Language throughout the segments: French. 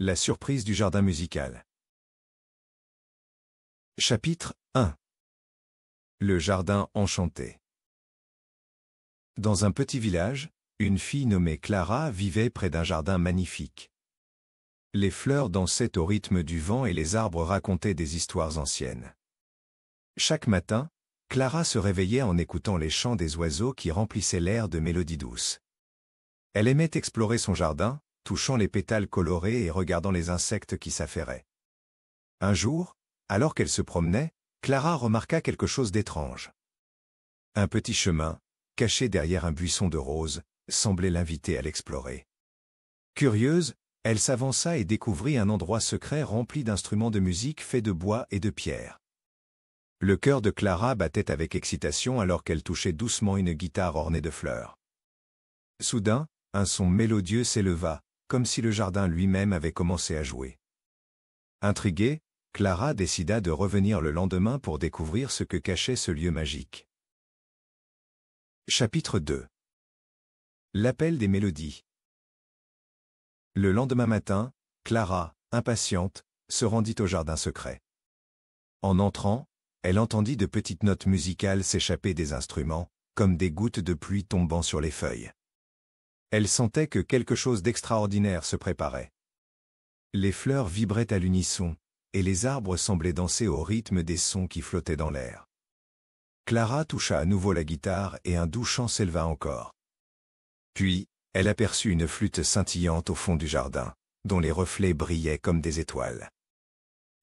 La surprise du jardin musical. Chapitre 1. Le jardin enchanté. Dans un petit village, une fille nommée Clara vivait près d'un jardin magnifique. Les fleurs dansaient au rythme du vent et les arbres racontaient des histoires anciennes. Chaque matin, Clara se réveillait en écoutant les chants des oiseaux qui remplissaient l'air de mélodies douces. Elle aimait explorer son jardin, touchant les pétales colorés et regardant les insectes qui s'affairaient. Un jour, alors qu'elle se promenait, Clara remarqua quelque chose d'étrange. Un petit chemin, caché derrière un buisson de roses, semblait l'inviter à l'explorer. Curieuse, elle s'avança et découvrit un endroit secret rempli d'instruments de musique faits de bois et de pierre. Le cœur de Clara battait avec excitation alors qu'elle touchait doucement une guitare ornée de fleurs. Soudain, un son mélodieux s'éleva, comme si le jardin lui-même avait commencé à jouer. Intriguée, Clara décida de revenir le lendemain pour découvrir ce que cachait ce lieu magique. Chapitre 2. L'appel des mélodies. Le lendemain matin, Clara, impatiente, se rendit au jardin secret. En entrant, elle entendit de petites notes musicales s'échapper des instruments, comme des gouttes de pluie tombant sur les feuilles. Elle sentait que quelque chose d'extraordinaire se préparait. Les fleurs vibraient à l'unisson, et les arbres semblaient danser au rythme des sons qui flottaient dans l'air. Clara toucha à nouveau la guitare et un doux chant s'éleva encore. Puis, elle aperçut une flûte scintillante au fond du jardin, dont les reflets brillaient comme des étoiles.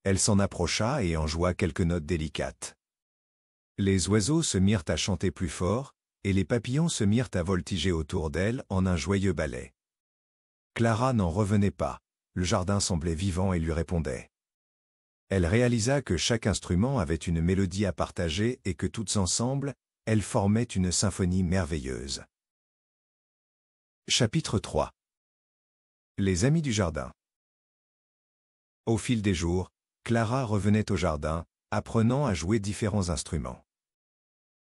Elle s'en approcha et en joua quelques notes délicates. Les oiseaux se mirent à chanter plus fort, et les papillons se mirent à voltiger autour d'elle en un joyeux ballet. Clara n'en revenait pas, le jardin semblait vivant et lui répondait. Elle réalisa que chaque instrument avait une mélodie à partager et que toutes ensemble, elles formaient une symphonie merveilleuse. Chapitre 3. Les amis du jardin. Au fil des jours, Clara revenait au jardin, apprenant à jouer différents instruments.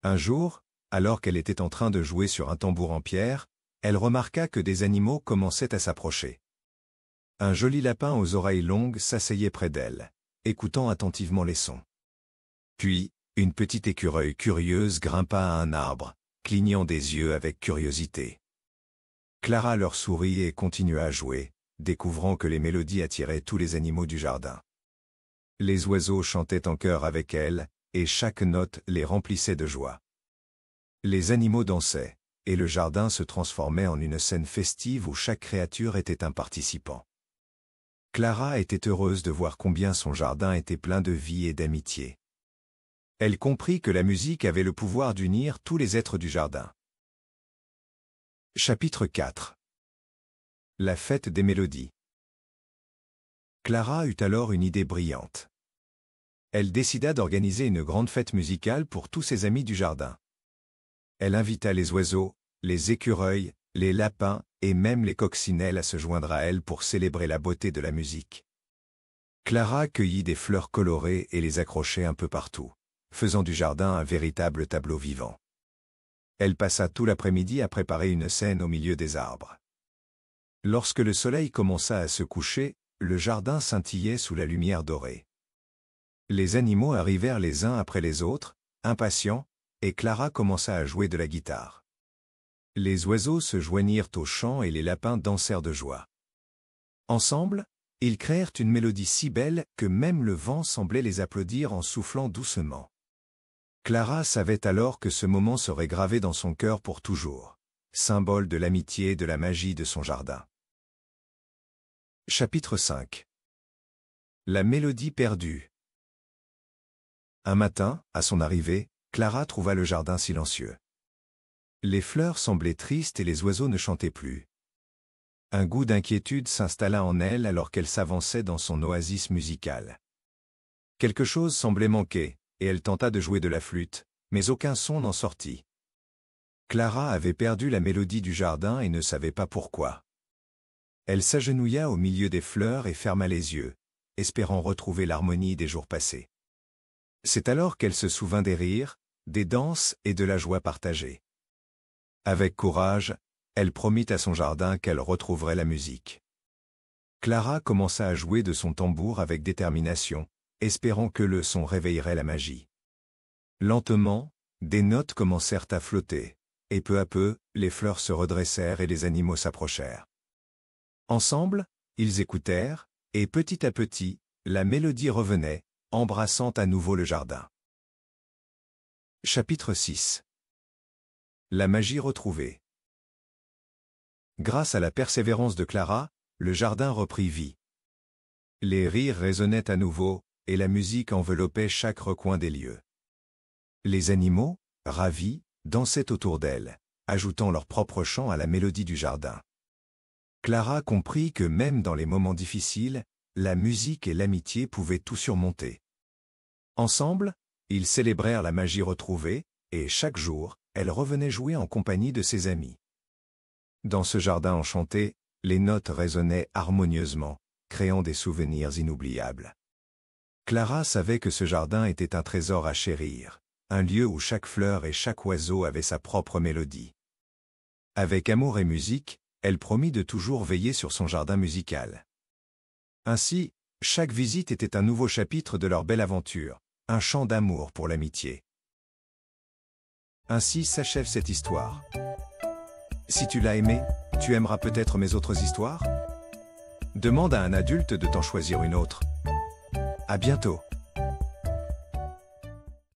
Un jour, alors qu'elle était en train de jouer sur un tambour en pierre, elle remarqua que des animaux commençaient à s'approcher. Un joli lapin aux oreilles longues s'asseyait près d'elle, écoutant attentivement les sons. Puis, une petite écureuil curieuse grimpa à un arbre, clignant des yeux avec curiosité. Clara leur sourit et continua à jouer, découvrant que les mélodies attiraient tous les animaux du jardin. Les oiseaux chantaient en chœur avec elle, et chaque note les remplissait de joie. Les animaux dansaient, et le jardin se transformait en une scène festive où chaque créature était un participant. Clara était heureuse de voir combien son jardin était plein de vie et d'amitié. Elle comprit que la musique avait le pouvoir d'unir tous les êtres du jardin. Chapitre 4. La fête des mélodies. Clara eut alors une idée brillante. Elle décida d'organiser une grande fête musicale pour tous ses amis du jardin. Elle invita les oiseaux, les écureuils, les lapins et même les coccinelles à se joindre à elle pour célébrer la beauté de la musique. Clara cueillit des fleurs colorées et les accrochait un peu partout, faisant du jardin un véritable tableau vivant. Elle passa tout l'après-midi à préparer une scène au milieu des arbres. Lorsque le soleil commença à se coucher, le jardin scintillait sous la lumière dorée. Les animaux arrivèrent les uns après les autres, impatients, et Clara commença à jouer de la guitare. Les oiseaux se joignirent au chant et les lapins dansèrent de joie. Ensemble, ils créèrent une mélodie si belle que même le vent semblait les applaudir en soufflant doucement. Clara savait alors que ce moment serait gravé dans son cœur pour toujours, symbole de l'amitié et de la magie de son jardin. Chapitre 5. La mélodie perdue. Un matin, à son arrivée, Clara trouva le jardin silencieux. Les fleurs semblaient tristes et les oiseaux ne chantaient plus. Un goût d'inquiétude s'installa en elle alors qu'elle s'avançait dans son oasis musicale. Quelque chose semblait manquer, et elle tenta de jouer de la flûte, mais aucun son n'en sortit. Clara avait perdu la mélodie du jardin et ne savait pas pourquoi. Elle s'agenouilla au milieu des fleurs et ferma les yeux, espérant retrouver l'harmonie des jours passés. C'est alors qu'elle se souvint des rires, des danses et de la joie partagée. Avec courage, elle promit à son jardin qu'elle retrouverait la musique. Clara commença à jouer de son tambour avec détermination, espérant que le son réveillerait la magie. Lentement, des notes commencèrent à flotter, et peu à peu, les fleurs se redressèrent et les animaux s'approchèrent. Ensemble, ils écoutèrent, et petit à petit, la mélodie revenait, embrassant à nouveau le jardin. Chapitre 6. La magie retrouvée. Grâce à la persévérance de Clara, le jardin reprit vie. Les rires résonnaient à nouveau, et la musique enveloppait chaque recoin des lieux. Les animaux, ravis, dansaient autour d'elle, ajoutant leur propre chant à la mélodie du jardin. Clara comprit que même dans les moments difficiles, la musique et l'amitié pouvaient tout surmonter. Ensemble, ils célébrèrent la magie retrouvée, et chaque jour, elle revenait jouer en compagnie de ses amis. Dans ce jardin enchanté, les notes résonnaient harmonieusement, créant des souvenirs inoubliables. Clara savait que ce jardin était un trésor à chérir, un lieu où chaque fleur et chaque oiseau avait sa propre mélodie. Avec amour et musique, elle promit de toujours veiller sur son jardin musical. Ainsi, chaque visite était un nouveau chapitre de leur belle aventure, un chant d'amour pour l'amitié. Ainsi s'achève cette histoire. Si tu l'as aimée, tu aimeras peut-être mes autres histoires? Demande à un adulte de t'en choisir une autre. À bientôt.